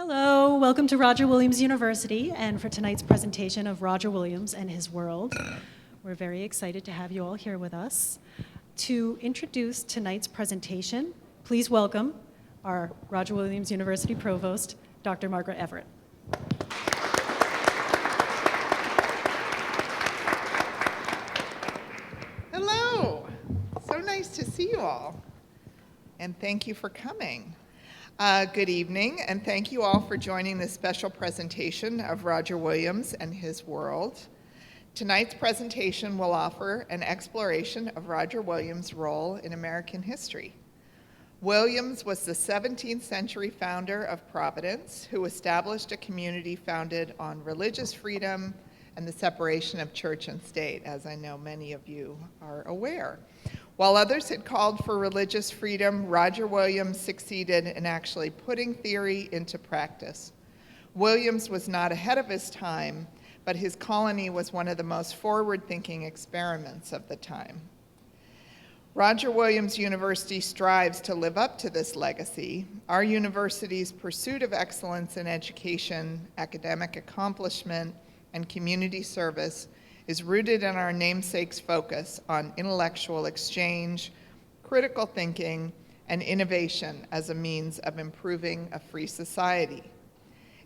Hello, welcome to Roger Williams University and for tonight's presentation of Roger Williams and his world. We're very excited to have you all here with us. To introduce tonight's presentation, please welcome our Roger Williams University Provost, Dr. Margaret Everett. Hello, so nice to see you all, and thank you for coming. Good evening, and thank you all for joining this special presentation of Roger Williams and his world. Tonight's presentation will offer an exploration of Roger Williams' role in American history. Williams was the 17th century founder of Providence, who established a community founded on religious freedom and the separation of church and state, as I know many of you are aware. While others had called for religious freedom, Roger Williams succeeded in actually putting theory into practice. Williams was not ahead of his time, but his colony was one of the most forward-thinking experiments of the time. Roger Williams University strives to live up to this legacy. Our university's pursuit of excellence in education, academic accomplishment, and community service is rooted in our namesake's focus on intellectual exchange, critical thinking, and innovation as a means of improving a free society.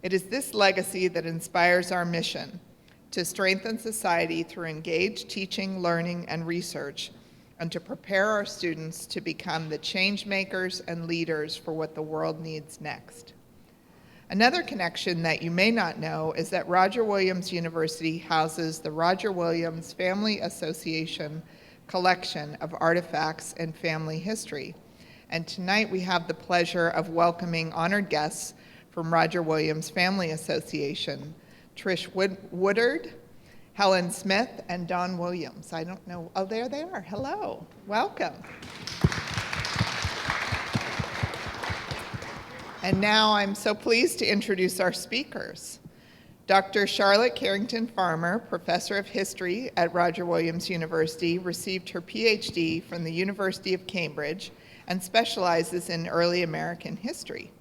It is this legacy that inspires our mission to strengthen society through engaged teaching, learning, and research, and to prepare our students to become the change makers and leaders for what the world needs next. Another connection that you may not know is that Roger Williams University houses the Roger Williams Family Association collection of artifacts and family history. And tonight we have the pleasure of welcoming honored guests from Roger Williams Family Association, Trish Woodard, Helen Smith, and Don Williams. I don't know, oh, there they are. Hello, welcome. And now I'm so pleased to introduce our speakers. Dr. Charlotte Carrington Farmer, Professor of History at Roger Williams University, received her PhD from the University of Cambridge and specializes in early American history.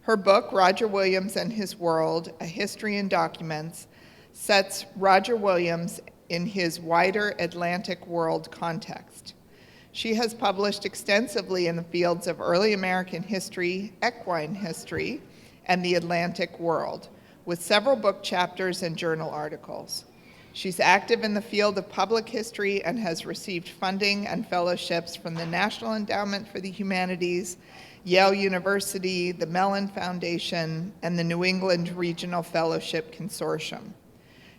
Her book, Roger Williams and His World, A History in Documents, sets Roger Williams in his wider Atlantic world context. She has published extensively in the fields of early American history, equine history, and the Atlantic world, with several book chapters and journal articles. She's active in the field of public history and has received funding and fellowships from the National Endowment for the Humanities, Yale University, the Mellon Foundation, and the New England Regional Fellowship Consortium.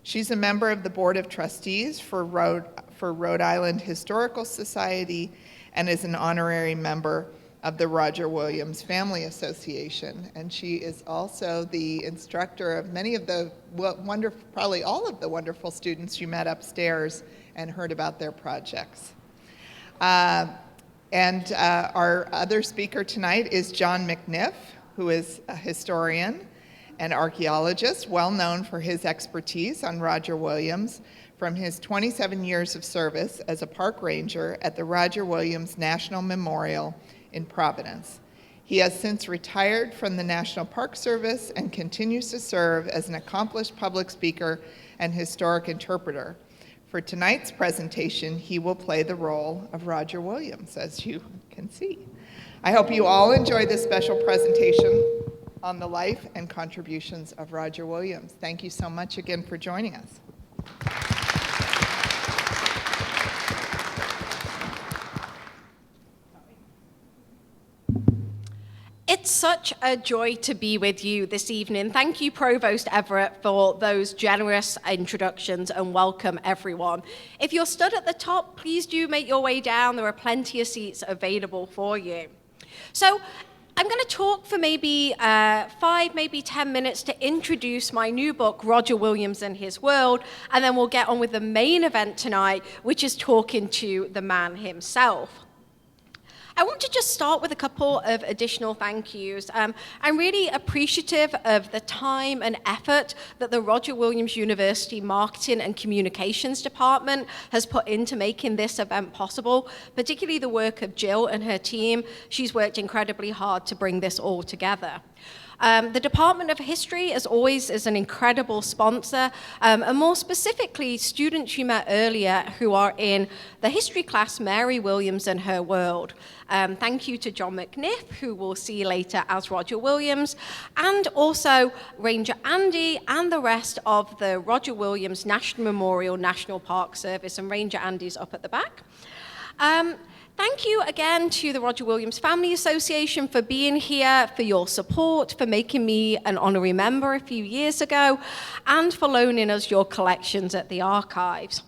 She's a member of the Board of Trustees for Rhode Island Historical Society and is an honorary member of the Roger Williams Family Association. And she is also the instructor of many of the wonderful, probably all of the wonderful students you met upstairs and heard about their projects. Our other speaker tonight is John McNiff, who is a historian and archaeologist, well known for his expertise on Roger Williams from his 27 years of service as a park ranger at the Roger Williams National Memorial in Providence. He has since retired from the National Park Service and continues to serve as an accomplished public speaker and historic interpreter. For tonight's presentation, he will play the role of Roger Williams, as you can see. I hope you all enjoy this special presentation on the life and contributions of Roger Williams. Thank you so much again for joining us. It's such a joy to be with you this evening. Thank you, Provost Everett, for those generous introductions, and welcome everyone. If you're stood at the top, please do make your way down. There are plenty of seats available for you. So I'm going to talk for maybe 5, maybe 10 minutes to introduce my new book, Roger Williams and His World, and then we'll get on with the main event tonight, which is talking to the man himself. I want to just start with a couple of additional thank yous. I'm really appreciative of the time and effort that the Roger Williams University Marketing and Communications Department has put into making this event possible, particularly the work of Jill and her team. She's worked incredibly hard to bring this all together. The Department of History, as always, is an incredible sponsor, and more specifically, students you met earlier who are in the history class, Mary Williams and Her World. Thank you to John McNiff, who we'll see later as Roger Williams, and also Ranger Andy and the rest of the Roger Williams National Memorial National Park Service, and Ranger Andy's up at the back. Thank you again to the Roger Williams Family Association for being here, for your support, for making me an honorary member a few years ago, and for loaning us your collections at the archives.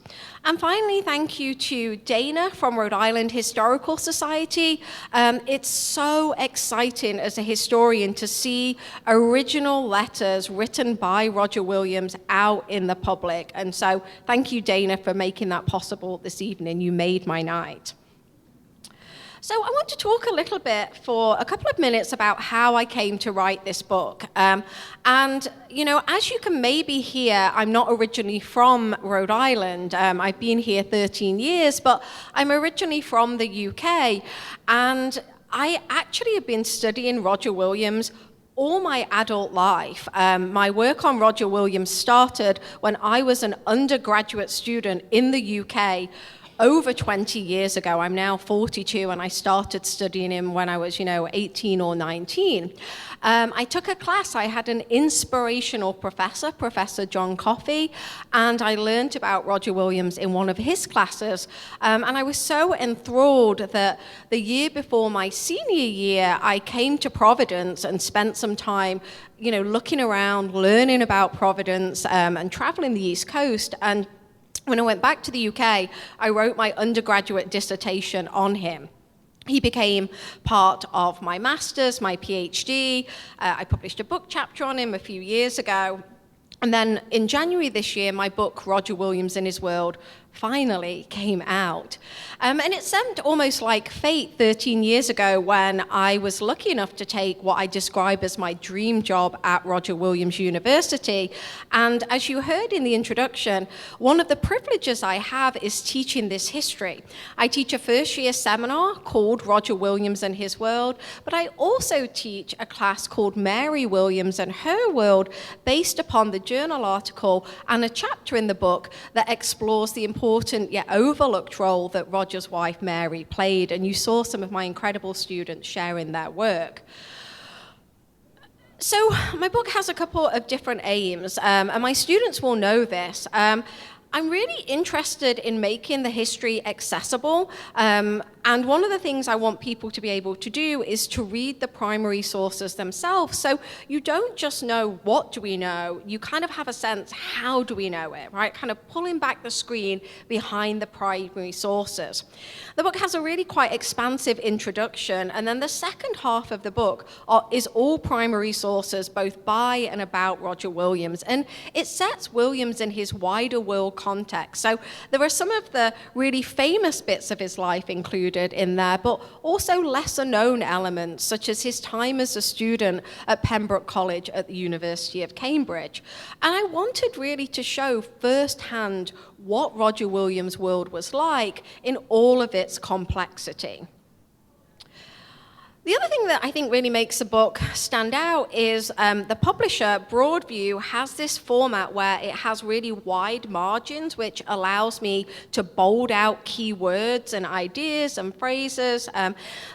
And finally, thank you to Dana from Rhode Island Historical Society. It's so exciting as a historian to see original letters written by Roger Williams out in the public. And so thank you, Dana, for making that possible this evening. You made my night. So I want to talk a little bit for a couple of minutes about how I came to write this book. And, you know, as you can maybe hear, I'm not originally from Rhode Island. I've been here 13 years, but I'm originally from the UK. And I actually have been studying Roger Williams all my adult life. My work on Roger Williams started when I was an undergraduate student in the UK over 20 years ago. I'm now 42, and I started studying him when I was, 18 or 19. I took a class. I had an inspirational professor, Professor John Coffey, and I learned about Roger Williams in one of his classes. And I was so enthralled that the year before my senior year, I came to Providence and spent some time looking around, learning about Providence, and traveling the East Coast. And when I went back to the UK, I wrote my undergraduate dissertation on him. He became part of my master's, my PhD. I published a book chapter on him a few years ago. And then in January this year, my book, Roger Williams and His World, finally came out. And it seemed almost like fate 13 years ago when I was lucky enough to take what I describe as my dream job at Roger Williams University. And as you heard in the introduction, one of the privileges I have is teaching this history. I teach a first-year seminar called Roger Williams and His World, but I also teach a class called Mary Williams and Her World, based upon the journal article and a chapter in the book that explores the important yet overlooked role that Roger's wife Mary played, and you saw some of my incredible students sharing their work. So my book has a couple of different aims, and my students will know this. I'm really interested in making the history accessible, and one of the things I want people to be able to do is to read the primary sources themselves. So you don't just know what do we know, you kind of have a sense, how do we know it, right? Kind of pulling back the screen behind the primary sources. The book has a really quite expansive introduction, and then the second half of the book is all primary sources, both by and about Roger Williams, and it sets Williams in his wider world context. So there are some of the really famous bits of his life included in there, but also lesser known elements, such as his time as a student at Pembroke College at the University of Cambridge. And I wanted really to show firsthand what Roger Williams' world was like in all of its complexity. The other thing that I think really makes the book stand out is the publisher, Broadview, has this format where it has really wide margins, which allows me to bold out key words and ideas and phrases.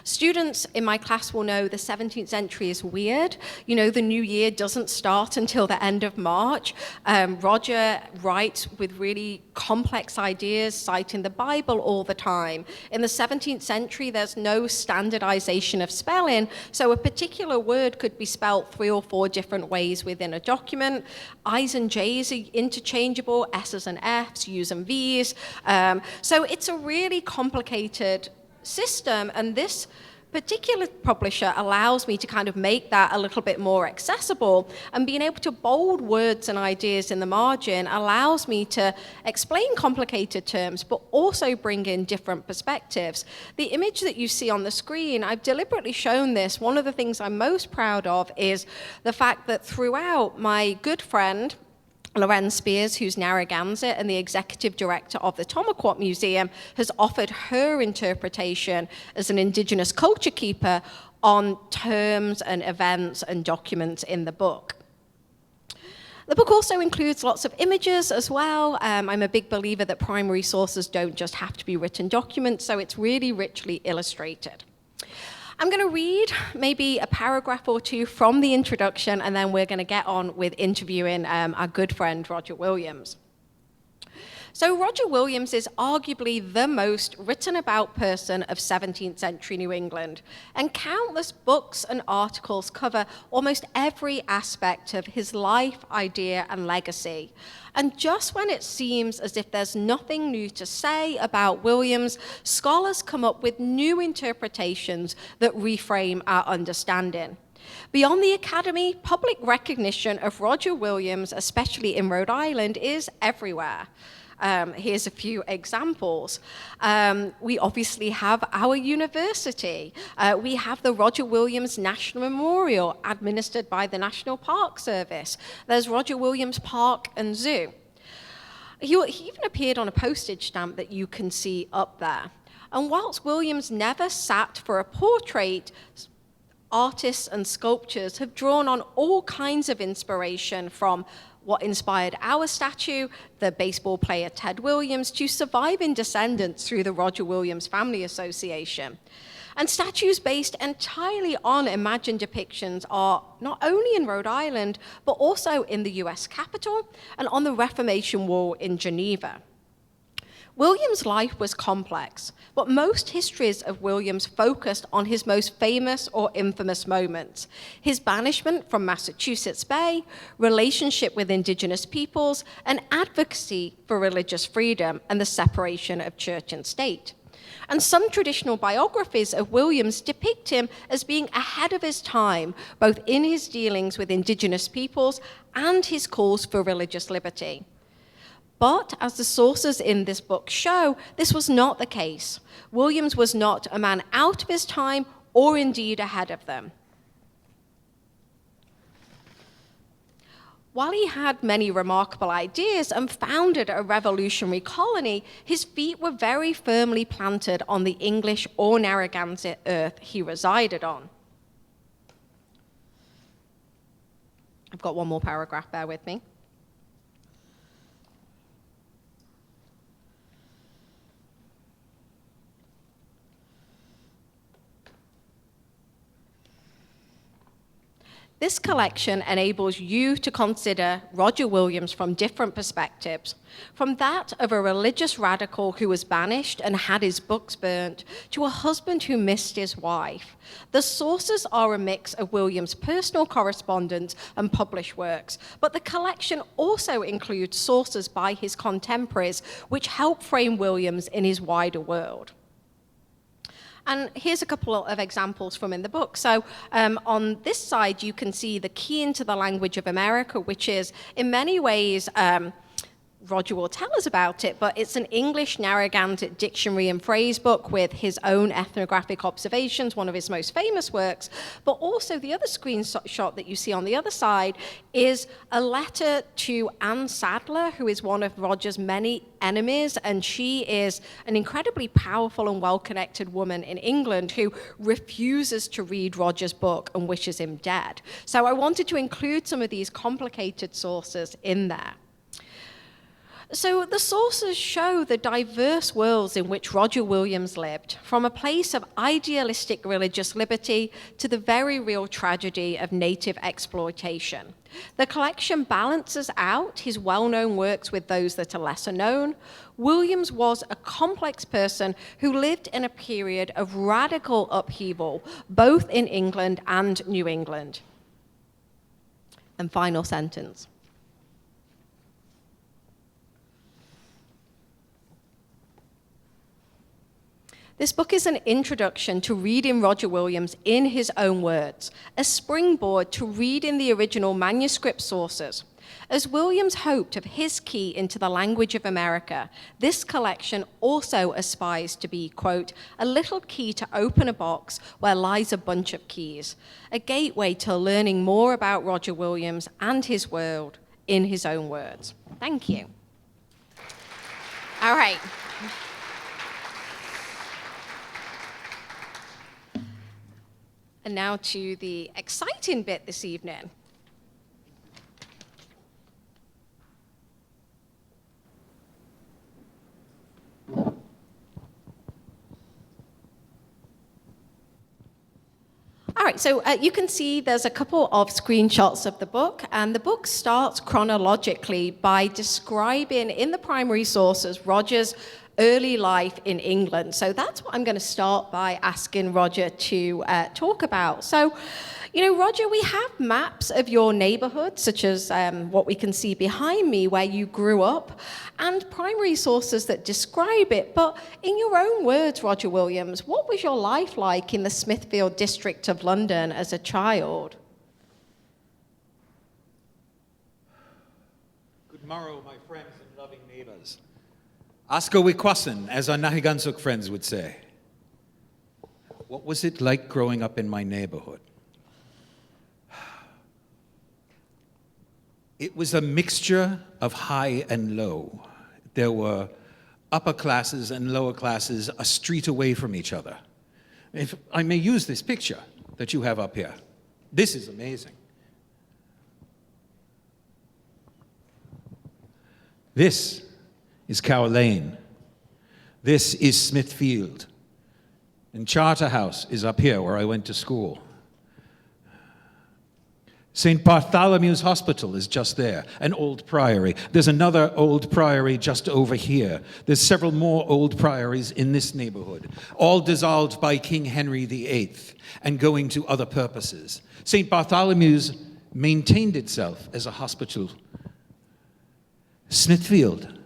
Students in my class will know the 17th century is weird. The new year doesn't start until the end of March. Roger writes with really complex ideas, citing the Bible all the time. In the 17th century, there's no standardization of spelling, so a particular word could be spelt 3 or 4 different ways within a document. I's and J's are interchangeable, S's and F's, U's and V's. So it's a really complicated system, and this particular publisher allows me to kind of make that a little bit more accessible, and being able to bold words and ideas in the margin allows me to explain complicated terms, but also bring in different perspectives. The image that you see on the screen, I've deliberately shown this. One of the things I'm most proud of is the fact that throughout, my good friend, Loren Spears, who's Narragansett and the executive director of the Tomaquat Museum, has offered her interpretation as an indigenous culture keeper on terms and events and documents in the book. The book also includes lots of images as well. I'm a big believer that primary sources don't just have to be written documents, so it's really richly illustrated. I'm going to read maybe a paragraph or two from the introduction, and then we're going to get on with interviewing our good friend Roger Williams. So Roger Williams is arguably the most written about person of 17th century New England, and countless books and articles cover almost every aspect of his life, idea, and legacy. And just when it seems as if there's nothing new to say about Williams, scholars come up with new interpretations that reframe our understanding. Beyond the academy, public recognition of Roger Williams, especially in Rhode Island, is everywhere. Here's a few examples. We obviously have our university. We have the Roger Williams National Memorial, administered by the National Park Service. There's Roger Williams Park and Zoo. He even appeared on a postage stamp that you can see up there. And whilst Williams never sat for a portrait, artists and sculptors have drawn on all kinds of inspiration, from what inspired our statue, the baseball player Ted Williams, to surviving descendants through the Roger Williams Family Association. And statues based entirely on imagined depictions are not only in Rhode Island, but also in the US Capitol and on the Reformation Wall in Geneva. Williams' life was complex, but most histories of Williams focused on his most famous or infamous moments: his banishment from Massachusetts Bay, relationship with indigenous peoples, and advocacy for religious freedom and the separation of church and state. And some traditional biographies of Williams depict him as being ahead of his time, both in his dealings with indigenous peoples and his calls for religious liberty. But as the sources in this book show, this was not the case. Williams was not a man out of his time or indeed ahead of them. While he had many remarkable ideas and founded a revolutionary colony, his feet were very firmly planted on the English or Narragansett earth he resided on. I've got one more paragraph, bear with me. This collection enables you to consider Roger Williams from different perspectives, from that of a religious radical who was banished and had his books burnt, to a husband who missed his wife. The sources are a mix of Williams' personal correspondence and published works, but the collection also includes sources by his contemporaries, which help frame Williams in his wider world. And here's a couple of examples from in the book. So on this side, you can see the Key into the Language of America, which is in many ways, Roger will tell us about it, but it's an English Narragansett dictionary and phrase book with his own ethnographic observations, one of his most famous works. But also the other screenshot that you see on the other side is a letter to Anne Sadler, who is one of Roger's many enemies, and she is an incredibly powerful and well-connected woman in England who refuses to read Roger's book and wishes him dead. So I wanted to include some of these complicated sources in there. So the sources show the diverse worlds in which Roger Williams lived, from a place of idealistic religious liberty to the very real tragedy of native exploitation. The collection balances out his well-known works with those that are lesser known. Williams was a complex person who lived in a period of radical upheaval, both in England and New England. And final sentence. This book is an introduction to reading Roger Williams in his own words, a springboard to reading the original manuscript sources. As Williams hoped of his key into the language of America, this collection also aspires to be, quote, a little key to open a box where lies a bunch of keys, a gateway to learning more about Roger Williams and his world, in his own words. Thank you. All right. And now to the exciting bit this evening. All right, so you can see there's a couple of screenshots of the book, and the book starts chronologically by describing in the primary sources Roger's early life in England. So that's what I'm going to start by asking Roger to talk about. So, you know, Roger, we have maps of your neighborhood, such as what we can see behind me, where you grew up, and primary sources that describe it. But in your own words, Roger Williams, what was your life like in the Smithfield district of London as a child? Good morrow, my friends and loving neighbors. Oscar Wikwasan, as our Nahigansuk friends would say. What was it like growing up in my neighborhood? It was a mixture of high and low. There were upper classes and lower classes a street away from each other. If I may use this picture that you have up here. This is amazing. This is Cow Lane. This is Smithfield. And Charterhouse is up here where I went to school. St. Bartholomew's Hospital is just there, an old priory. There's another old priory just over here. There's several more old priories in this neighborhood, all dissolved by King Henry VIII and going to other purposes. St. Bartholomew's maintained itself as a hospital. Smithfield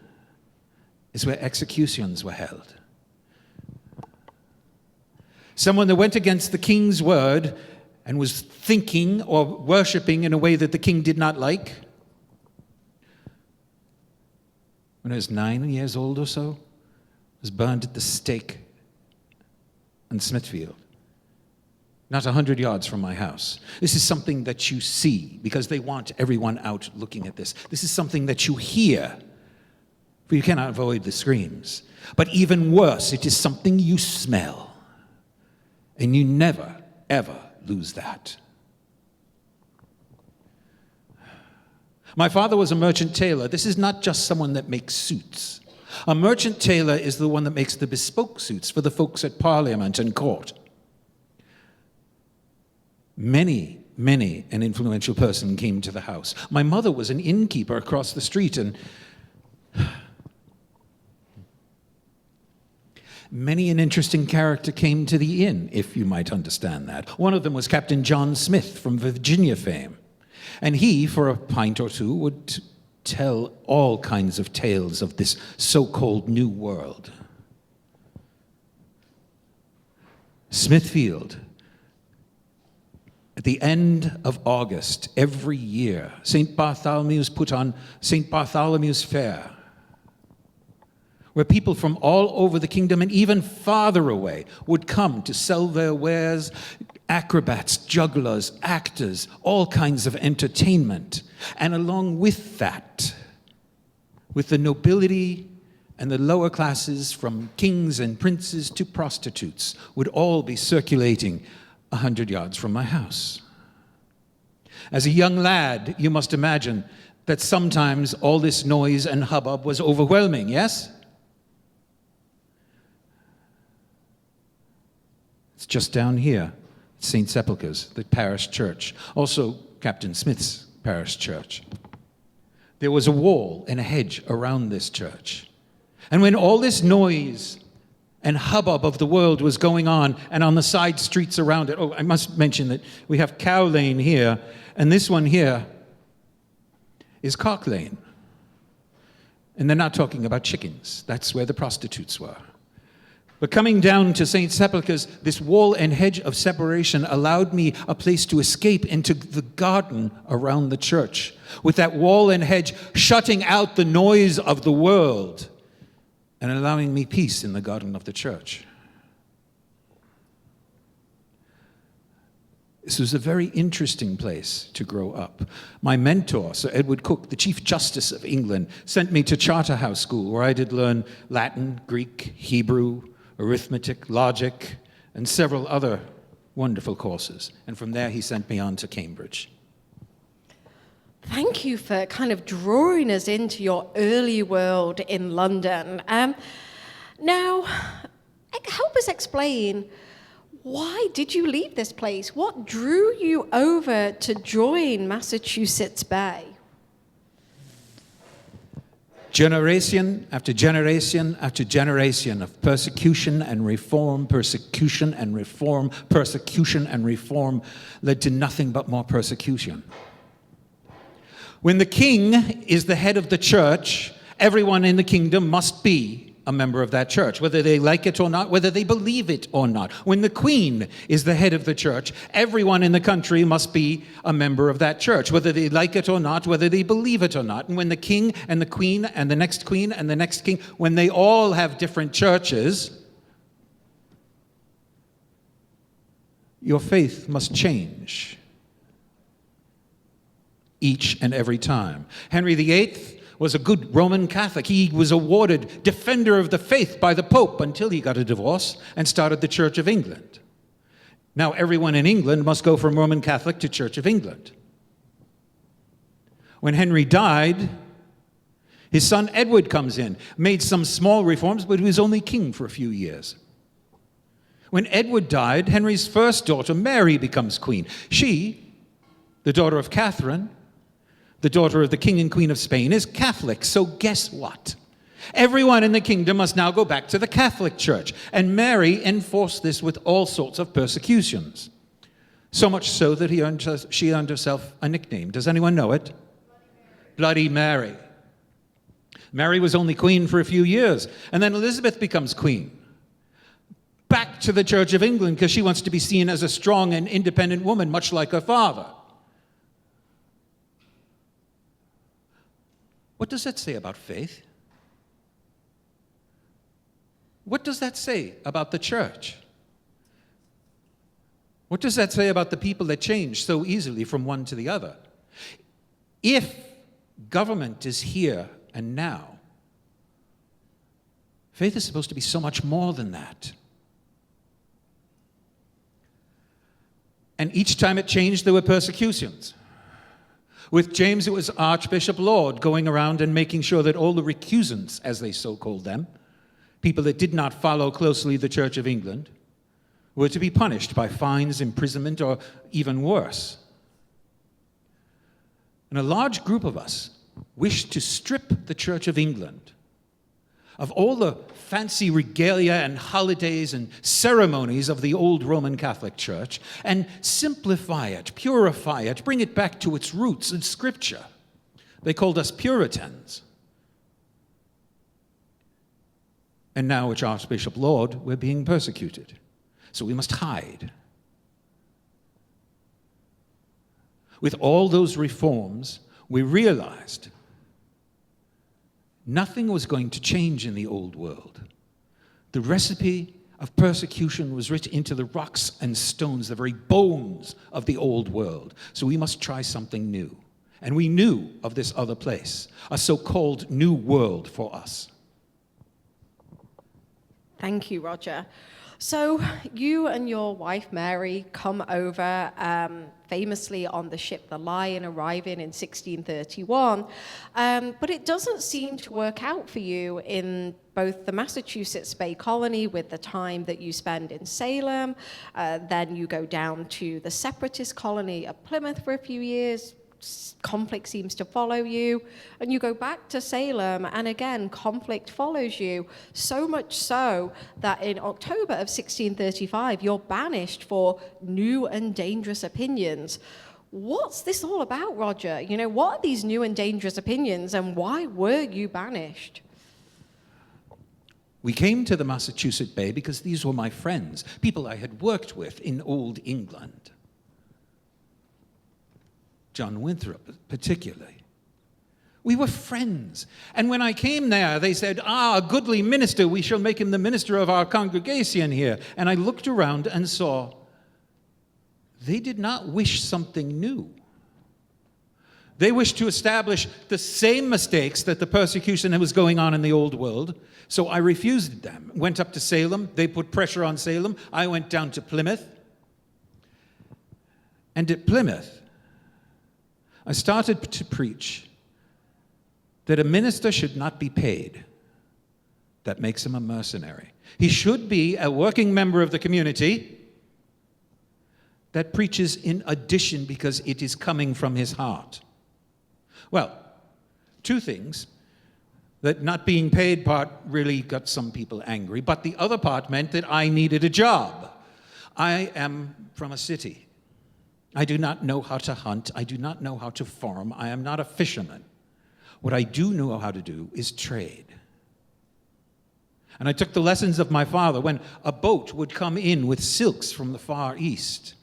is where executions were held. Someone that went against the king's word and was thinking or worshiping in a way that the king did not like, when I was 9 years old or so, was burned at the stake in Smithfield, not 100 yards from my house. This is something that you see because they want everyone out looking at this. This is something that you hear, for you cannot avoid the screams. But even worse, it is something you smell, and you never, ever lose that. My father was a merchant tailor. This is not just someone that makes suits. A merchant tailor is the one that makes the bespoke suits for the folks at Parliament and court. Many an influential person came to the house. My mother was an innkeeper across the street, and many an interesting character came to the inn, if you might understand that. One of them was Captain John Smith from Virginia fame. And he, for a pint or two, would tell all kinds of tales of this so-called New World. Smithfield, at the end of August every year, St. Bartholomew's put on St. Bartholomew's Fair, where people from all over the kingdom and even farther away would come to sell their wares, acrobats, jugglers, actors, all kinds of entertainment. And along with that, with the nobility and the lower classes, from kings and princes to prostitutes, would all be circulating 100 yards from my house. As a young lad, you must imagine that sometimes all this noise and hubbub was overwhelming, yes? It's just down here, St. Sepulchre's, the parish church. Also, Captain Smith's parish church. There was a wall and a hedge around this church. And when all this noise and hubbub of the world was going on, and on the side streets around it, I must mention that we have Cow Lane here, and this one here is Cock Lane. And they're not talking about chickens. That's where the prostitutes were. But coming down to St. Sepulchre's, this wall and hedge of separation allowed me a place to escape into the garden around the church, with that wall and hedge shutting out the noise of the world and allowing me peace in the garden of the church. This was a very interesting place to grow up. My mentor, Sir Edward Coke, the Chief Justice of England, sent me to Charterhouse School, where I did learn Latin, Greek, Hebrew, arithmetic, logic, and several other wonderful courses. And from there, he sent me on to Cambridge. Thank you for kind of drawing us into your early world in London. Now, help us explain, why did you leave this place? What drew you over to join Massachusetts Bay? Generation after generation after generation of persecution and reform, persecution and reform, persecution and reform led to nothing but more persecution. When the king is the head of the church, everyone in the kingdom must be a member of that church, whether they like it or not, whether they believe it or not. When the queen is the head of the church, everyone in the country must be a member of that church, whether they like it or not, whether they believe it or not. And when the king and the queen and the next queen and the next king, when they all have different churches, your faith must change each and every time. Henry VIII was a good Roman Catholic. He was awarded Defender of the Faith by the Pope until he got a divorce and started the Church of England. Now everyone in England must go from Roman Catholic to Church of England. When Henry died, his son Edward comes in, made some small reforms, but he was only king for a few years. When Edward died, Henry's first daughter, Mary, becomes queen. She, the daughter of Catherine, the daughter of the King and Queen of Spain, is Catholic. So guess what? Everyone in the kingdom must now go back to the Catholic Church. And Mary enforced this with all sorts of persecutions. So much so that she earned herself a nickname. Does anyone know it? Bloody Mary. Mary was only queen for a few years. And then Elizabeth becomes queen. Back to the Church of England because she wants to be seen as a strong and independent woman, much like her father. What does that say about faith? What does that say about the church? What does that say about the people that change so easily from one to the other? If government is here and now, faith is supposed to be so much more than that. And each time it changed, there were persecutions. With James, it was Archbishop Laud going around and making sure that all the recusants, as they so called them, people that did not follow closely the Church of England, were to be punished by fines, imprisonment, or even worse. And a large group of us wished to strip the Church of England of all the fancy regalia and holidays and ceremonies of the old Roman Catholic Church and simplify it, purify it, bring it back to its roots in Scripture. They called us Puritans. And now, with Archbishop Laud, we're being persecuted. So we must hide. With all those reforms, we realized nothing was going to change in the old world. The recipe of persecution was written into the rocks and stones, the very bones of the old world. So we must try something new. And we knew of this other place, a so-called new world for us. Thank you, Roger. So you and your wife, Mary, come over famously on the ship the Lion, arriving in 1631. But it doesn't seem to work out for you in both the Massachusetts Bay Colony with the time that you spend in Salem. Then you go down to the Separatist colony at Plymouth for a few years. Conflict seems to follow you, and you go back to Salem, and again, conflict follows you, so much so that in October of 1635, you're banished for new and dangerous opinions. What's this all about, Roger? You know, what are these new and dangerous opinions, and why were you banished? We came to the Massachusetts Bay because these were my friends, people I had worked with in Old England. John Winthrop, particularly. We were friends. And when I came there, they said, a goodly minister, we shall make him the minister of our congregation here. And I looked around and saw they did not wish something new. They wished to establish the same mistakes that the persecution that was going on in the old world. So I refused them. Went up to Salem. They put pressure on Salem. I went down to Plymouth. And at Plymouth, I started to preach that a minister should not be paid. That makes him a mercenary. He should be a working member of the community that preaches in addition because it is coming from his heart. Well, two things. That not being paid part really got some people angry, but the other part meant that I needed a job. I am from a city. I do not know how to hunt. I do not know how to farm. I am not a fisherman. What I do know how to do is trade. And I took the lessons of my father when a boat would come in with silks from the Far East.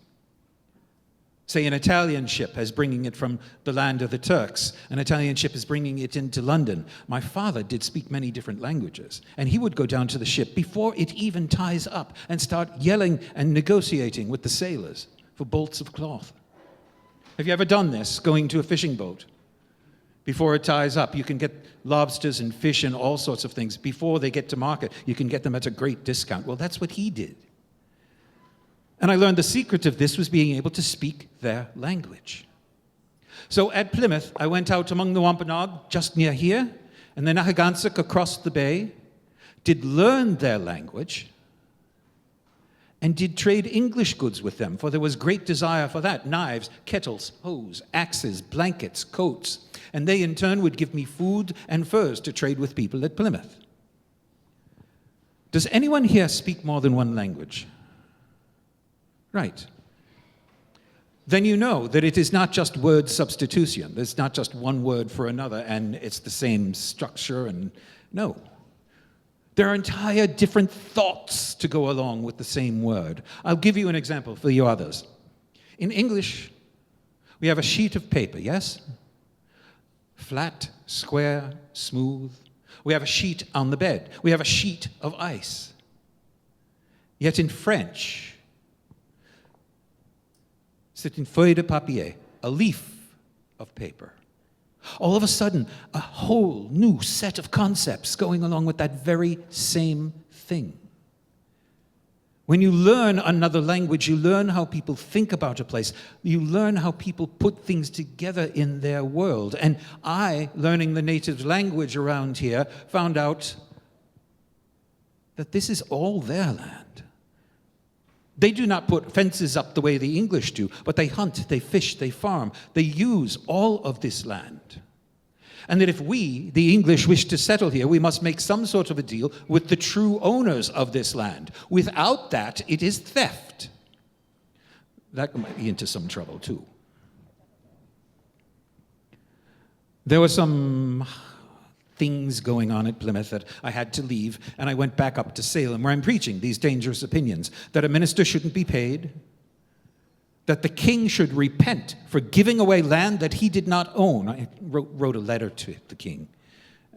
Say an Italian ship is bringing it from the land of the Turks. An Italian ship is bringing it into London. My father did speak many different languages. And he would go down to the ship before it even ties up and start yelling and negotiating with the sailors for bolts of cloth. Have you ever done this, going to a fishing boat? Before it ties up, you can get lobsters and fish and all sorts of things. Before they get to market, you can get them at a great discount. Well, that's what he did. And I learned the secret of this was being able to speak their language. So at Plymouth, I went out among the Wampanoag, just near here, and the Nahagansett across the bay, did learn their language, and did trade English goods with them, for there was great desire for that. Knives, kettles, hoes, axes, blankets, coats. And they in turn would give me food and furs to trade with people at Plymouth. Does anyone here speak more than one language? Right. Then you know that it is not just word substitution. There's not just one word for another and it's the same structure and no. There are entire different thoughts to go along with the same word. I'll give you an example for you others. In English, we have a sheet of paper, yes? Flat, square, smooth. We have a sheet on the bed. We have a sheet of ice. Yet in French, c'est une feuille de papier, a leaf of paper. All of a sudden, a whole new set of concepts going along with that very same thing. When you learn another language, you learn how people think about a place. You learn how people put things together in their world. And I, learning the native language around here, found out that this is all their land. They do not put fences up the way the English do, but they hunt, they fish, they farm. They use all of this land. And that if we, the English, wish to settle here, we must make some sort of a deal with the true owners of this land. Without that, it is theft. That might be into some trouble, too. There were some things going on at Plymouth that I had to leave, and I went back up to Salem, where I'm preaching these dangerous opinions, that a minister shouldn't be paid, that the king should repent for giving away land that he did not own. I wrote a letter to the king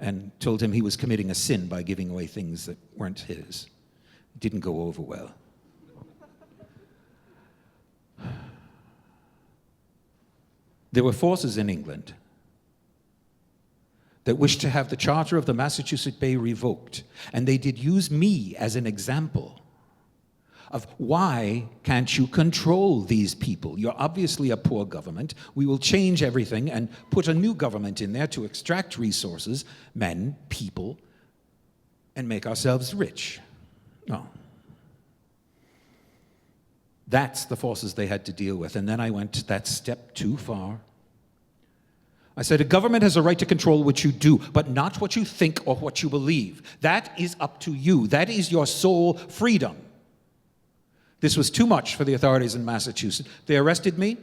and told him he was committing a sin by giving away things that weren't his. It didn't go over well. There were forces in England that wished to have the charter of the Massachusetts Bay revoked, and they did use me as an example of why can't you control these people? You're obviously a poor government. We will change everything and put a new government in there to extract resources, men, people, and make ourselves rich. Oh. That's the forces they had to deal with. And then I went that step too far. I said, a government has a right to control what you do, but not what you think or what you believe. That is up to you. That is your sole freedom. This was too much for the authorities in Massachusetts. They arrested me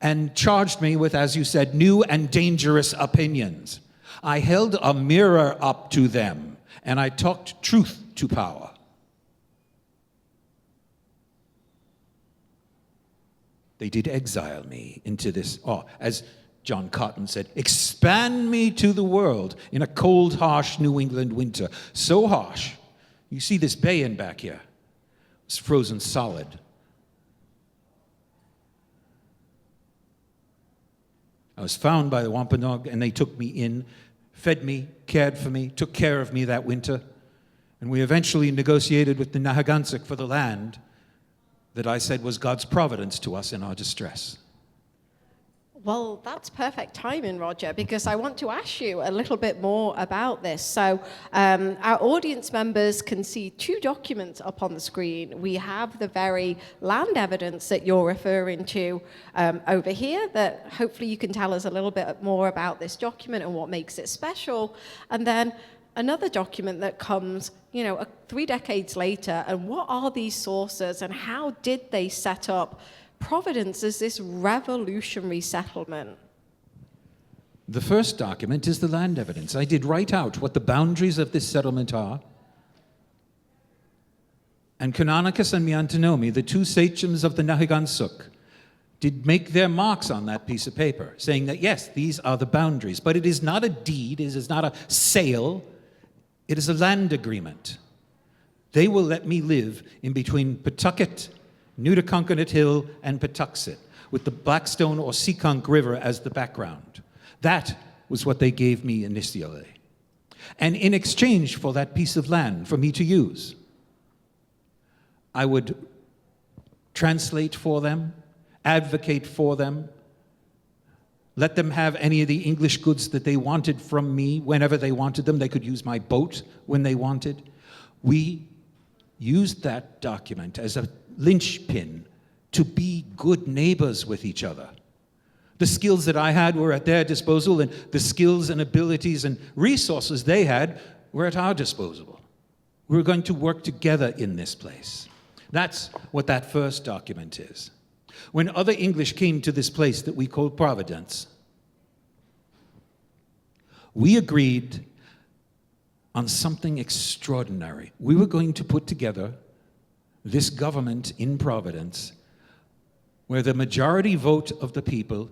and charged me with, as you said, new and dangerous opinions. I held a mirror up to them, and I talked truth to power. They did exile me into this, as John Cotton said, expand me to the world in a cold, harsh New England winter. So harsh. You see this bay in back here. It's frozen solid. I was found by the Wampanoag, and they took me in, fed me, cared for me, took care of me that winter. And we eventually negotiated with the Nahagansuk for the land that I said was God's providence to us in our distress. Well, that's perfect timing, Roger, because I want to ask you a little bit more about this. So our audience members can see two documents up on the screen. We have the very land evidence that you're referring to over here, that hopefully you can tell us a little bit more about this document and what makes it special. And then another document that comes, 3 decades later, and what are these sources and how did they set up Providence as this revolutionary settlement? The first document is the land evidence. I did write out what the boundaries of this settlement are. And Canonicus and Miantanomi, the two sachems of the Nahagansuk, did make their marks on that piece of paper, saying that, yes, these are the boundaries. But it is not a deed, it is not a sale, it is a land agreement. They will let me live in between Pawtucket, Nutaconkinut Hill, and Patuxet, with the Blackstone or Seekonk River as the background. That was what they gave me initially. And in exchange for that piece of land for me to use, I would translate for them, advocate for them, let them have any of the English goods that they wanted from me whenever they wanted them. They could use my boat when they wanted. We used that document as a linchpin to be good neighbors with each other. The skills that I had were at their disposal, and the skills and abilities and resources they had were at our disposal. We were going to work together in this place. That's what that first document is. When other English came to this place that we call Providence, we agreed on something extraordinary. We were going to put together this government in Providence where the majority vote of the people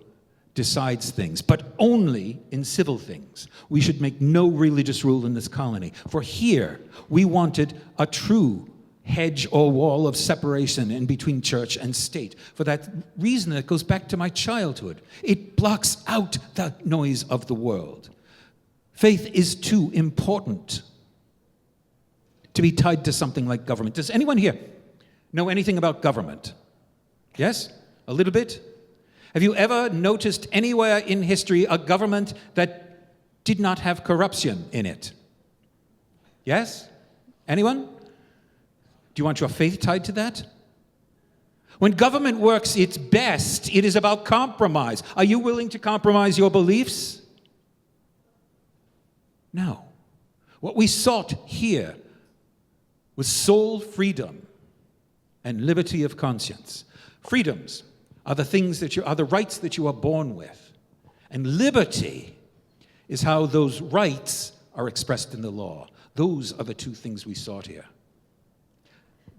decides things, but only in civil things. We should make no religious rule in this colony. For here, we wanted a true hedge or wall of separation in between church and state. For that reason, it goes back to my childhood. It blocks out the noise of the world. Faith is too important to be tied to something like government. Does anyone here know anything about government? Yes? A little bit? Have you ever noticed anywhere in history a government that did not have corruption in it? Yes? Anyone? Do you want your faith tied to that? When government works its best, it is about compromise. Are you willing to compromise your beliefs? No. What we sought here was soul freedom and liberty of conscience. Freedoms are the things that are the rights that you are born with. And liberty is how those rights are expressed in the law. Those are the two things we sought here.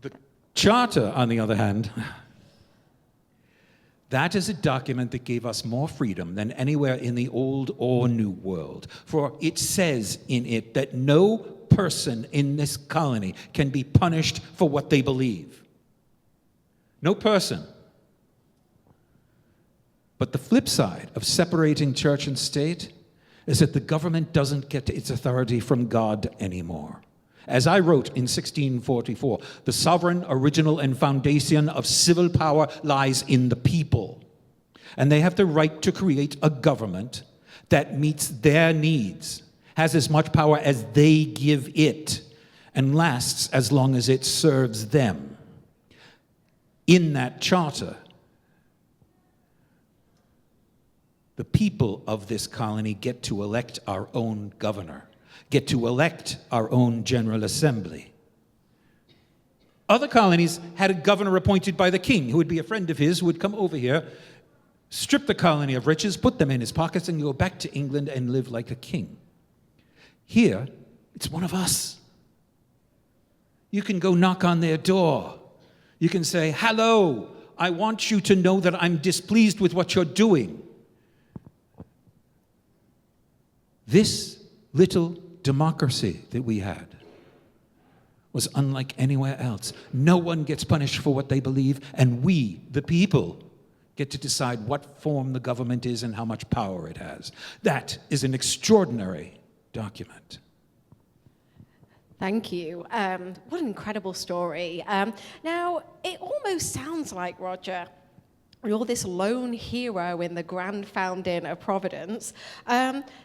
The Charter, on the other hand, that is a document that gave us more freedom than anywhere in the Old or New World. For it says in it that no person in this colony can be punished for what they believe. No person. But the flip side of separating church and state is that the government doesn't get its authority from God anymore. As I wrote in 1644, the sovereign, original, and foundation of civil power lies in the people. And they have the right to create a government that meets their needs, has as much power as they give it, and lasts as long as it serves them. In that charter, the people of this colony get to elect our own governor, get to elect our own General Assembly. Other colonies had a governor appointed by the king, who would be a friend of his, who would come over here, strip the colony of riches, put them in his pockets, and go back to England and live like a king. Here, it's one of us. You can go knock on their door. You can say, "Hello, I want you to know that I'm displeased with what you're doing." This little democracy that we had was unlike anywhere else. No one gets punished for what they believe, and we, the people, get to decide what form the government is and how much power it has. That is an extraordinary document. Thank you. What an incredible story. Now, it almost sounds like, Roger, you're this lone hero in the grand founding of Providence.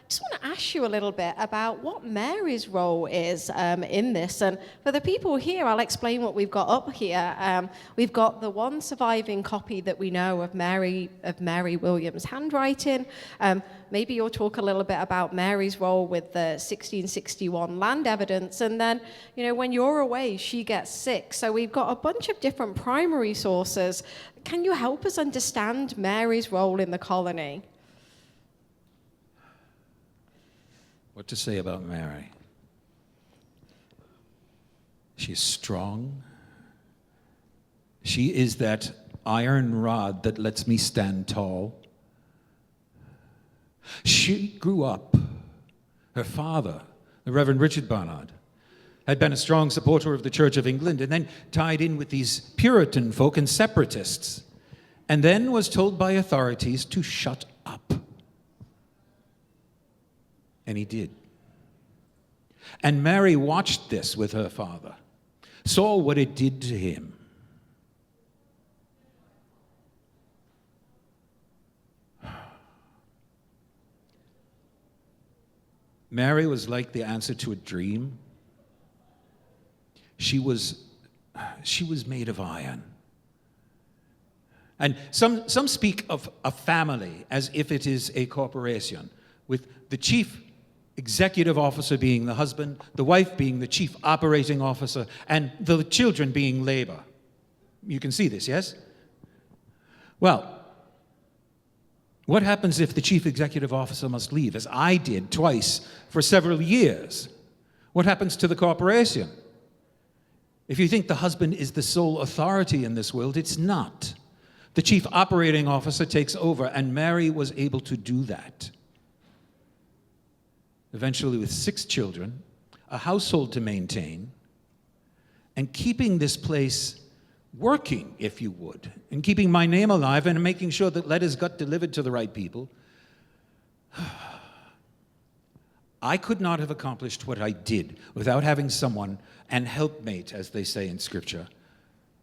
Just want to ask you a little bit about what Mary's role is in this. And for the people here, I'll explain what we've got up here. We've got the one surviving copy that we know of Mary Williams' handwriting. Maybe you'll talk a little bit about Mary's role with the 1661 land evidence. And then, when you're away, she gets sick. So we've got a bunch of different primary sources. Can you help us understand Mary's role in the colony? What to say about Mary? She's strong. She is that iron rod that lets me stand tall. She grew up. Her father, the Reverend Richard Barnard, had been a strong supporter of the Church of England and then tied in with these Puritan folk and separatists, and then was told by authorities to shut up. And he did. And Mary watched this with her father, saw what it did to him. Mary was like the answer to a dream. She was made of iron. And some speak of a family as if it is a corporation, with the chief executive officer being the husband, the wife being the chief operating officer, and the children being labor. You can see this, yes? Well, what happens if the chief executive officer must leave, as I did twice for several years? What happens to the corporation? If you think the husband is the sole authority in this world, it's not. The chief operating officer takes over, and Mary was able to do that. Eventually, with 6 children, a household to maintain, and keeping this place working, if you would, and keeping my name alive and making sure that letters got delivered to the right people, I could not have accomplished what I did without having someone, and helpmate, as they say in Scripture,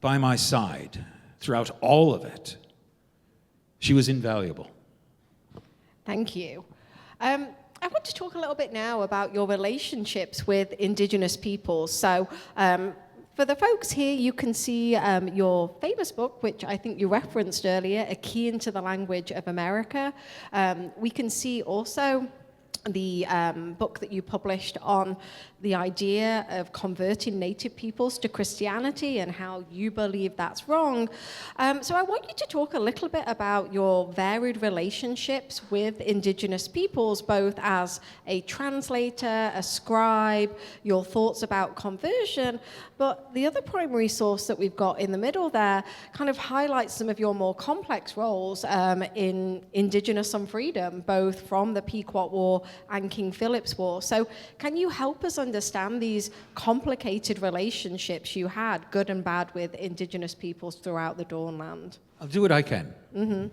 by my side throughout all of it. She was invaluable. Thank you. I want to talk a little bit now about your relationships with Indigenous peoples. So, for the folks here, you can see your famous book, which I think you referenced earlier, A Key into the Language of America. We can see also the book that you published on the idea of converting native peoples to Christianity and how you believe that's wrong. So I want you to talk a little bit about your varied relationships with Indigenous peoples, both as a translator, a scribe, your thoughts about conversion. But the other primary source that we've got in the middle there kind of highlights some of your more complex roles in Indigenous on freedom, both from the Pequot War and King Philip's War. So can you help us understand these complicated relationships you had, good and bad, with Indigenous peoples throughout the Dawnland? I'll do what I can. Mm-hmm.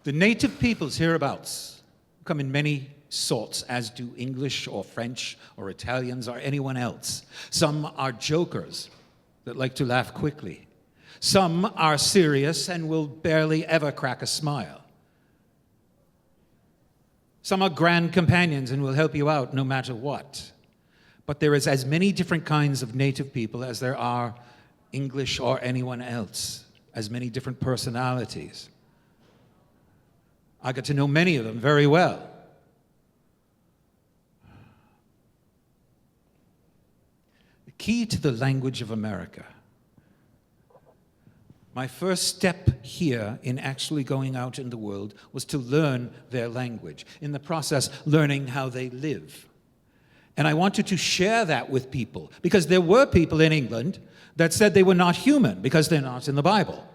The native peoples hereabouts come in many sorts, as do English or French or Italians or anyone else. Some are jokers that like to laugh quickly. Some are serious and will barely ever crack a smile. Some are grand companions and will help you out no matter what. But there is as many different kinds of native people as there are English or anyone else, as many different personalities. I got to know many of them very well. The key to the language of America. My first step here in actually going out in the world was to learn their language. In the process, learning how they live. And I wanted to share that with people, because there were people in England that said they were not human because they're not in the Bible.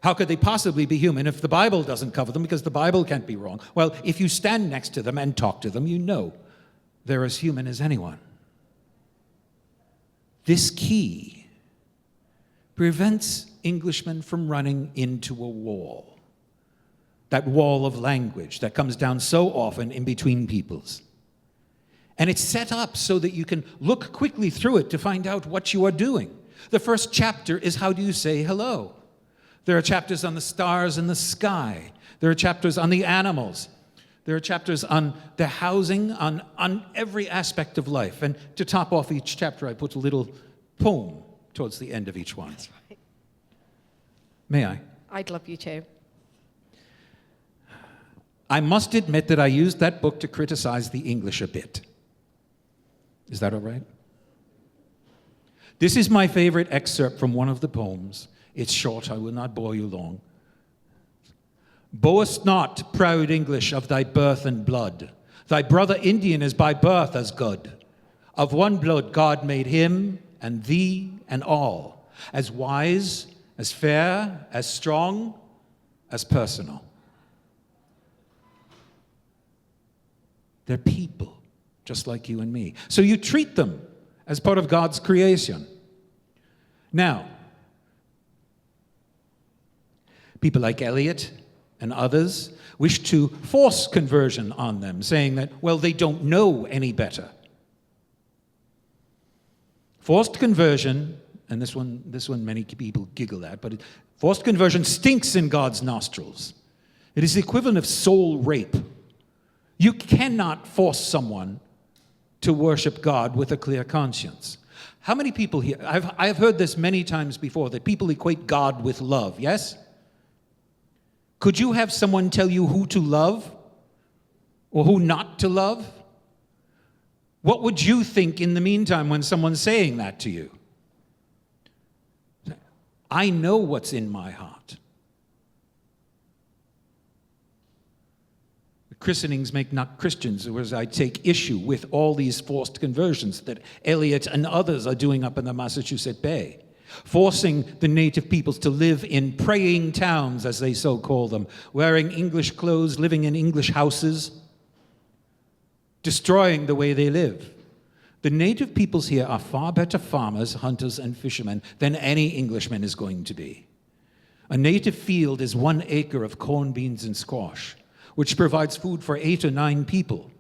How could they possibly be human if the Bible doesn't cover them, because the Bible can't be wrong? Well, if you stand next to them and talk to them, you know they're as human as anyone. This key prevents Englishmen from running into a wall. That wall of language that comes down so often in between peoples. And it's set up so that you can look quickly through it to find out what you are doing. The first chapter is how do you say hello? There are chapters on the stars in the sky. There are chapters on the animals. There are chapters on the housing, on every aspect of life. And to top off each chapter, I put a little poem towards the end of each one. That's right. May I? I'd love you to. I must admit that I used that book to criticize the English a bit. Is that all right? This is my favorite excerpt from one of the poems. It's short, I will not bore you long. Boast not, proud English, of thy birth and blood. Thy brother Indian is by birth as good. Of one blood God made him and thee and all, as wise, as fair, as strong, as personal. They're people, just like you and me. So you treat them as part of God's creation. Now, people like Eliot and others wish to force conversion on them, saying that, well, they don't know any better. Forced conversion, and this one many people giggle at, but forced conversion stinks in God's nostrils. It is the equivalent of soul rape. You cannot force someone to worship God with a clear conscience. How many people here, I've heard this many times before, that people equate God with love, yes? Could you have someone tell you who to love or who not to love? What would you think in the meantime when someone's saying that to you? I know what's in my heart. Christenings make not Christians, whereas I take issue with all these forced conversions that Eliot and others are doing up in the Massachusetts Bay, forcing the native peoples to live in praying towns, as they so call them, wearing English clothes, living in English houses, destroying the way they live. The native peoples here are far better farmers, hunters, and fishermen than any Englishman is going to be. A native field is 1 acre of corn, beans, and squash, which provides food for 8 or 9 people.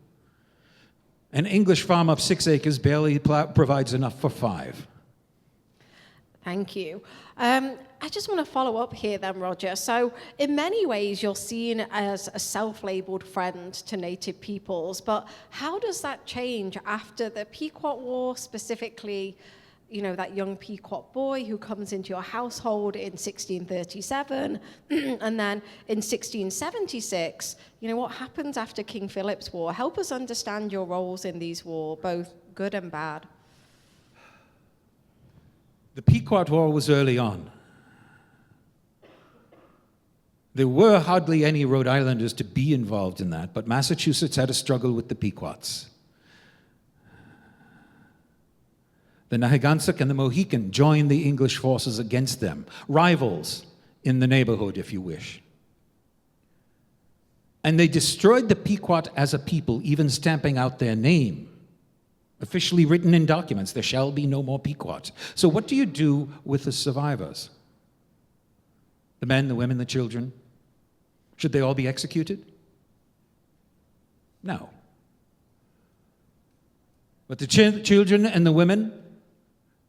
An English farm of 6 acres barely provides enough for 5. Thank you. I just want to follow up here then, Roger. So in many ways, you're seen as a self-labeled friend to Native peoples, but how does that change after the Pequot War, specifically, you know, that young Pequot boy who comes into your household in 1637, and then in 1676, you know, what happens after King Philip's War? Help us understand your roles in these wars, both good and bad. The Pequot War was early on. There were hardly any Rhode Islanders to be involved in that, but Massachusetts had a struggle with the Pequots. The Nahegantuk and the Mohican joined the English forces against them, rivals in the neighborhood, if you wish. And they destroyed the Pequot as a people, even stamping out their name, officially written in documents, there shall be no more Pequot. So what do you do with the survivors? The men, the women, the children? Should they all be executed? No. But the children and the women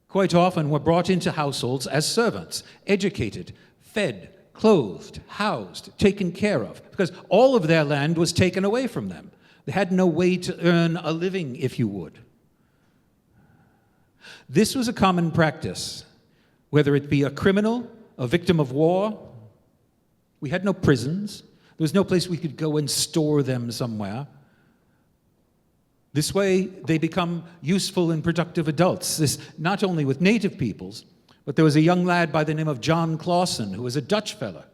quite often were brought into households as servants, educated, fed, clothed, housed, taken care of, because all of their land was taken away from them. They had no way to earn a living, if you would. This was a common practice, whether it be a criminal, a victim of war. We had no prisons. There was no place we could go and store them somewhere. This way, they become useful and productive adults. This not only with native peoples, but there was a young lad by the name of John Clausen, who was a Dutch fella.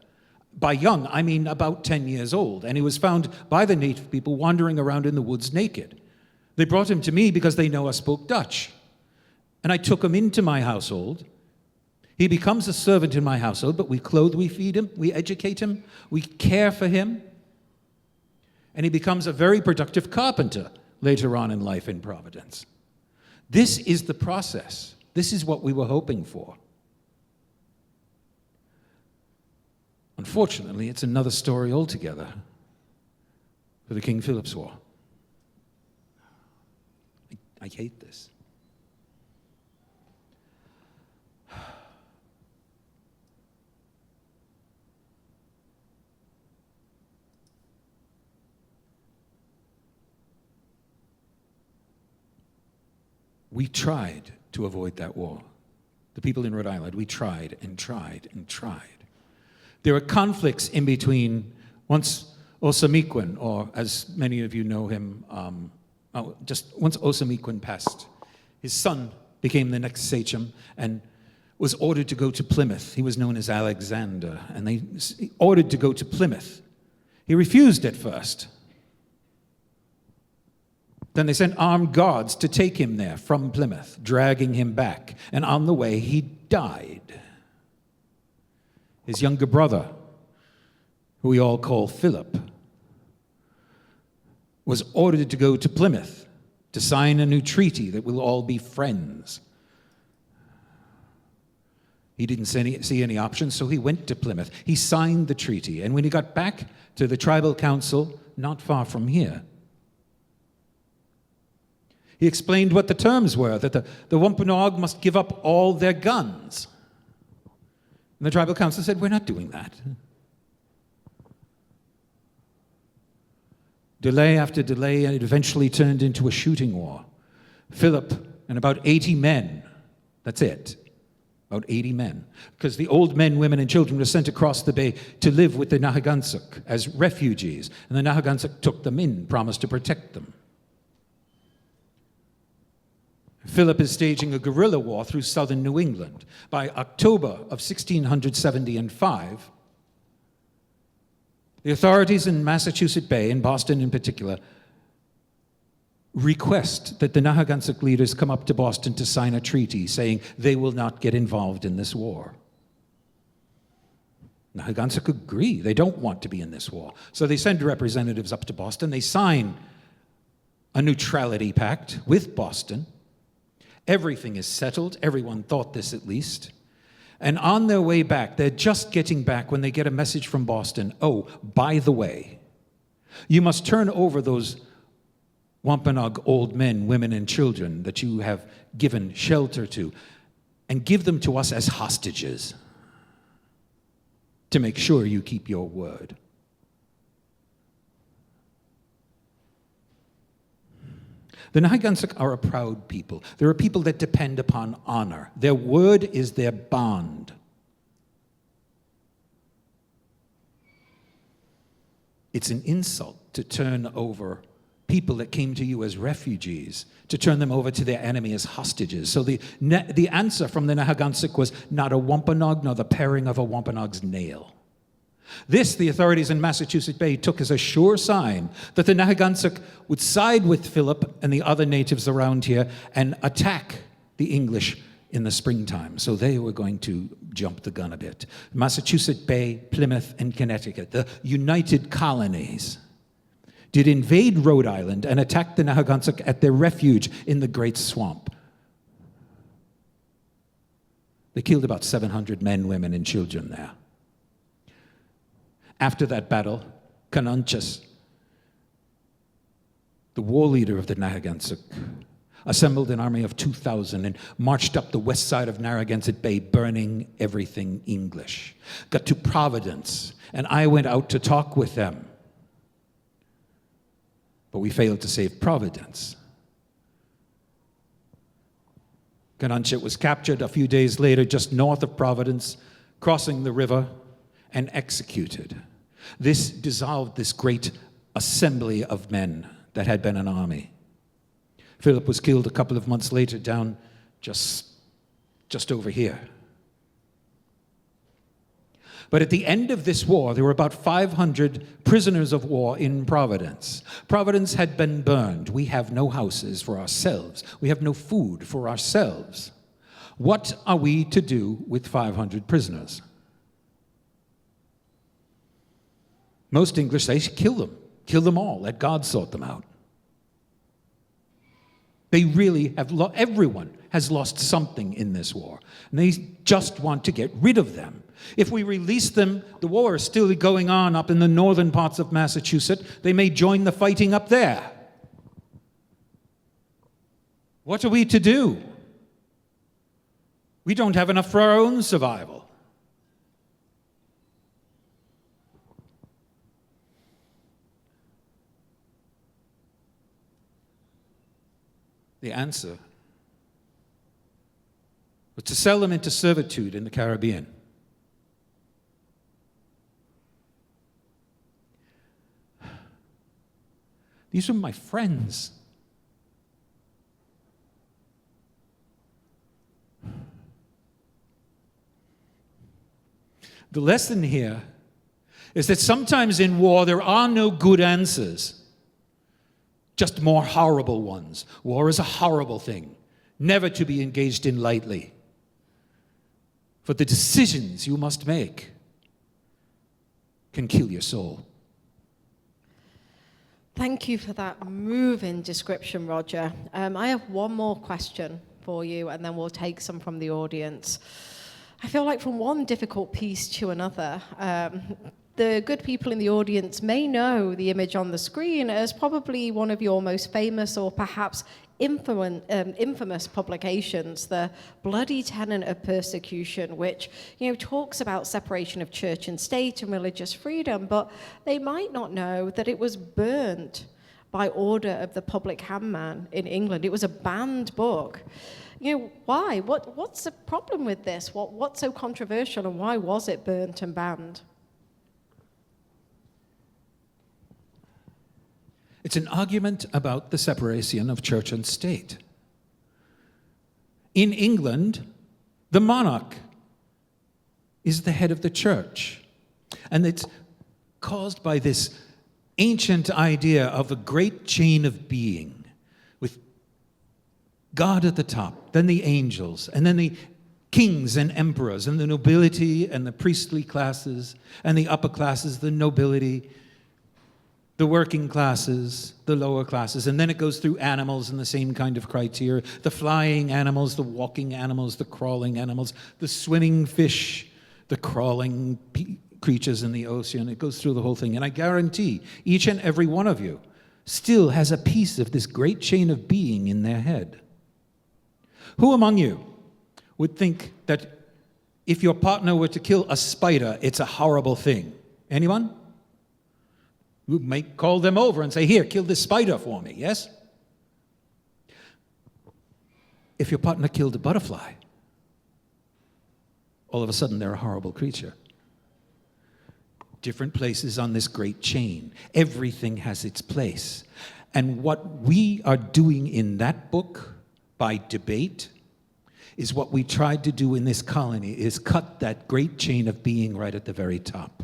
By young, I mean about 10 years old, and he was found by the native people wandering around in the woods naked. They brought him to me because they know I spoke Dutch. And I took him into my household. He becomes a servant in my household, but we clothe, we feed him, we educate him, we care for him. And he becomes a very productive carpenter later on in life in Providence. This is the process. This is what we were hoping for. Unfortunately, it's another story altogether for the King Philip's War. I hate this. We tried to avoid that war. The people in Rhode Island, we tried and tried and tried. There were conflicts in between once Osamequin, or as many of you know him, just once Osamequin passed, his son became the next sachem and was ordered to go to Plymouth. He was known as Alexander, and they ordered to go to Plymouth. He refused at first. Then they sent armed guards to take him there from Plymouth, dragging him back. And on the way, he died. His younger brother, who we all call Philip, was ordered to go to Plymouth to sign a new treaty that we'll all be friends. He didn't see any options, so he went to Plymouth. He signed the treaty, and when he got back to the tribal council, not far from here, he explained what the terms were, that the Wampanoag must give up all their guns. And the tribal council said, we're not doing that. Delay after delay, and it eventually turned into a shooting war. Philip and about 80 men, that's it, about 80 men, because the old men, women, and children were sent across the bay to live with the Nahagansuk as refugees, and the Nahagansuk took them in, promised to protect them. Philip is staging a guerrilla war through southern New England. By October of 1675, the authorities in Massachusetts Bay, in Boston in particular, request that the Nahagansuk leaders come up to Boston to sign a treaty saying they will not get involved in this war. Nahagansuk agree. They don't want to be in this war. So they send representatives up to Boston. They sign a neutrality pact with Boston. Everything is settled. Everyone thought this at least. And on their way back, they're just getting back when they get a message from Boston. Oh, by the way, you must turn over those Wampanoag old men, women, and children that you have given shelter to and give them to us as hostages to make sure you keep your word. The Nahagansuk are a proud people. They're a people that depend upon honor. Their word is their bond. It's an insult to turn over people that came to you as refugees, to turn them over to their enemy as hostages. So the answer from the Nahagansuk was not a Wampanoag, nor the paring of a Wampanoag's nail. This, the authorities in Massachusetts Bay took as a sure sign that the Nahagansuk would side with Philip and the other natives around here and attack the English in the springtime. So they were going to jump the gun a bit. Massachusetts Bay, Plymouth, and Connecticut, the United Colonies, did invade Rhode Island and attack the Nahagansuk at their refuge in the Great Swamp. They killed about 700 men, women, and children there. After that battle, Canunchus, the war leader of the Nahagansuk, assembled an army of 2,000 and marched up the west side of Narragansett Bay, burning everything English. Got to Providence, and I went out to talk with them. But we failed to save Providence. Canunchit was captured a few days later just north of Providence, crossing the river, and executed. This dissolved this great assembly of men that had been an army. Philip was killed a couple of months later down just over here. But at the end of this war, there were about 500 prisoners of war in Providence. Providence had been burned. We have no houses for ourselves. We have no food for ourselves. What are we to do with 500 prisoners? Most English say, kill them all, let God sort them out. They really have, everyone has lost something in this war. And they just want to get rid of them. If we release them, the war is still going on up in the northern parts of Massachusetts. They may join the fighting up there. What are we to do? We don't have enough for our own survival. The answer was to sell them into servitude in the Caribbean. These were my friends. The lesson here is that sometimes in war there are no good answers, just more horrible ones. War is a horrible thing, never to be engaged in lightly. For the decisions you must make can kill your soul. Thank you for that moving description, Roger. I have one more question for you, and then we'll take some from the audience. I feel like from one difficult piece to another, the good people in the audience may know the image on the screen as probably one of your most famous or perhaps infamous publications, the Bloody Tenet of Persecution, which talks about separation of church and state and religious freedom, but they might not know that it was burnt by order of the public handman in England. It was a banned book. Why? What's the problem with this? What's so controversial, and why was it burnt and banned? It's an argument about the separation of church and state. In England, the monarch is the head of the church. And it's caused by this ancient idea of a great chain of being, with God at the top, then the angels, and then the kings and emperors, and the nobility and the priestly classes, and the upper classes, the nobility, the working classes, the lower classes, and then it goes through animals in the same kind of criteria. The flying animals, the walking animals, the crawling animals, the swimming fish, the crawling creatures in the ocean. It goes through the whole thing. And I guarantee each and every one of you still has a piece of this great chain of being in their head. Who among you would think that if your partner were to kill a spider, it's a horrible thing? Anyone? You may call them over and say, here, kill this spider for me, yes? If your partner killed a butterfly, all of a sudden they're a horrible creature. Different places on this great chain. Everything has its place. And what we are doing in that book, by debate, is what we tried to do in this colony, is cut that great chain of being right at the very top.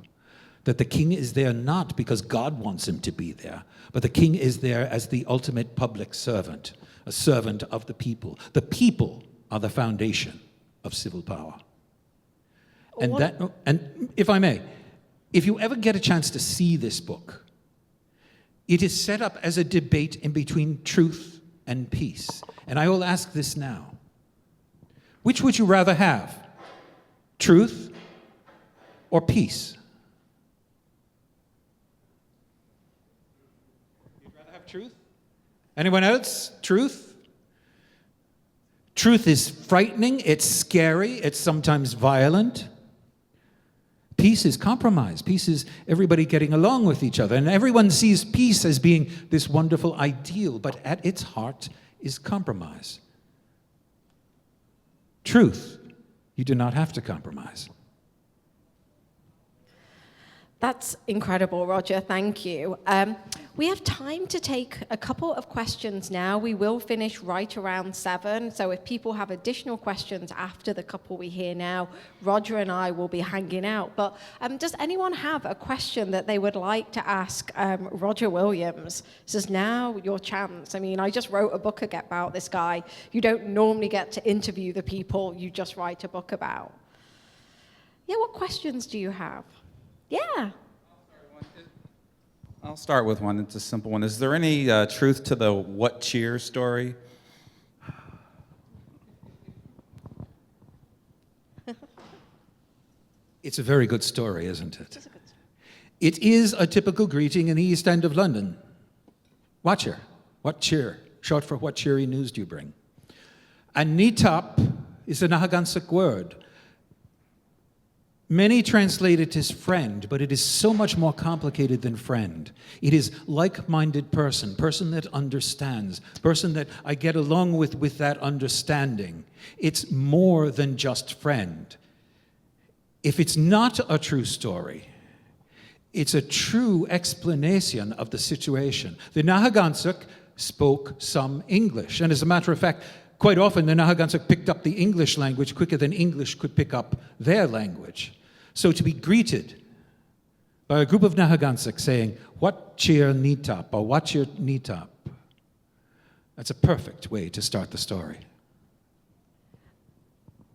That the king is there not because God wants him to be there, but the king is there as the ultimate public servant, a servant of the people. The people are the foundation of civil power. And if I may, if you ever get a chance to see this book, it is set up as a debate in between truth and peace. And I will ask this now. Which would you rather have? Truth or peace? Truth? Anyone else? Truth? Truth is frightening, it's scary, it's sometimes violent. Peace is compromise. Peace is everybody getting along with each other. And everyone sees peace as being this wonderful ideal, but at its heart is compromise. Truth, you do not have to compromise. That's incredible, Roger. Thank you. We have time to take a couple of questions now. We will finish right around 7. So if people have additional questions after the couple we hear now, Roger and I will be hanging out. But does anyone have a question that they would like to ask Roger Williams? This is now your chance. I mean, I just wrote a book about this guy. You don't normally get to interview the people you just write a book about. Yeah, what questions do you have? Yeah. I'll start with one. It's a simple one. Is there any truth to the what cheer story? It's a very good story, isn't it? It is a typical greeting in the East End of London. Watcher, what cheer? Short for what cheery news do you bring? And nitap is a Nahagansuk word. Many translate it as friend, but it is so much more complicated than friend. It is like-minded person that understands, person that I get along with that understanding. It's more than just friend. If it's not a true story, it's a true explanation of the situation. The Nahagansuk spoke some English, and as a matter of fact, quite often the Nahagansuk picked up the English language quicker than English could pick up their language. So to be greeted by a group of Nahagansuk saying, "What cheer nitap?" or "What's your nitap?" That's a perfect way to start the story.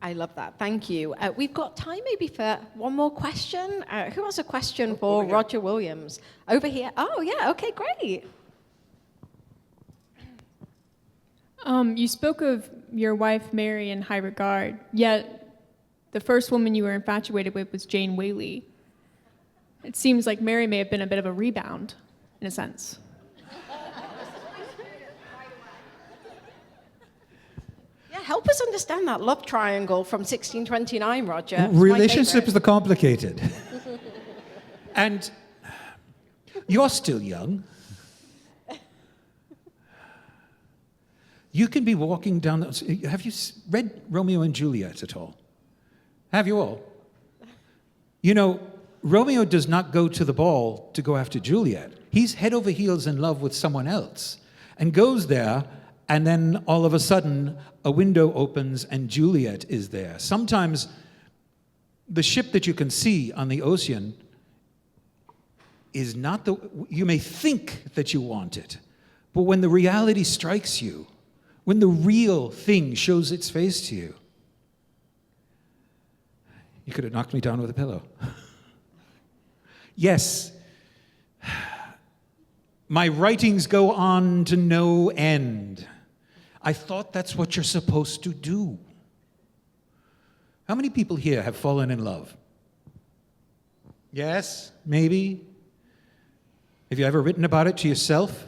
I love that. Thank you. We've got time maybe for one more question. Who has a question for Roger Williams? Over here. Oh, yeah. Okay, great. You spoke of your wife, Mary, in high regard, yet the first woman you were infatuated with was Jane Whaley. It seems like Mary may have been a bit of a rebound, in a sense. Yeah, help us understand that love triangle from 1629, Roger. It's my Relationships favorite. are complicated. And you're still young. You can be walking down have you read Romeo and Juliet at all? Have you all? You know, Romeo does not go to the ball to go after Juliet. He's head over heels in love with someone else and goes there, and then all of a sudden a window opens and Juliet is there. Sometimes the ship that you can see on the ocean is not you may think that you want it, but when the reality strikes you, when the real thing shows its face to you, you could have knocked me down with a pillow. Yes, my writings go on to no end. I thought that's what you're supposed to do. How many people here have fallen in love? Yes, maybe. Have you ever written about it to yourself?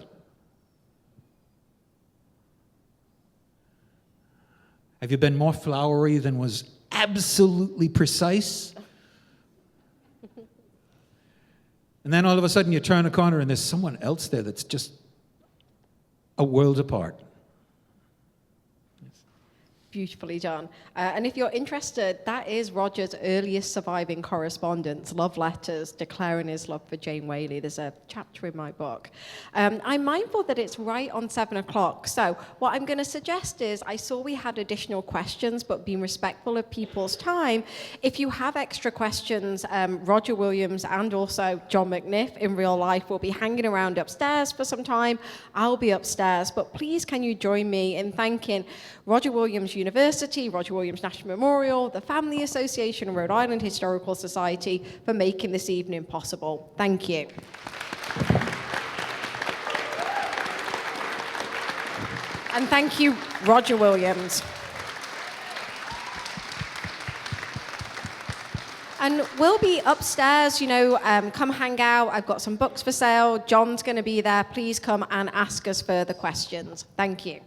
Have you been more flowery than was absolutely precise? And then all of a sudden you turn a corner and there's someone else there that's just a world apart. Beautifully done. And if you're interested, that is Roger's earliest surviving correspondence, love letters declaring his love for Jane Whaley. There's a chapter in my book. I'm mindful that it's right on 7 o'clock. So what I'm going to suggest is, I saw we had additional questions, but being respectful of people's time, if you have extra questions, Roger Williams and also John McNiff in real life will be hanging around upstairs for some time. I'll be upstairs. But please, can you join me in thanking Roger Williams University, Roger Williams National Memorial, the Family Association, and Rhode Island Historical Society for making this evening possible. Thank you. And thank you, Roger Williams. And we'll be upstairs, come hang out. I've got some books for sale. John's going to be there. Please come and ask us further questions. Thank you.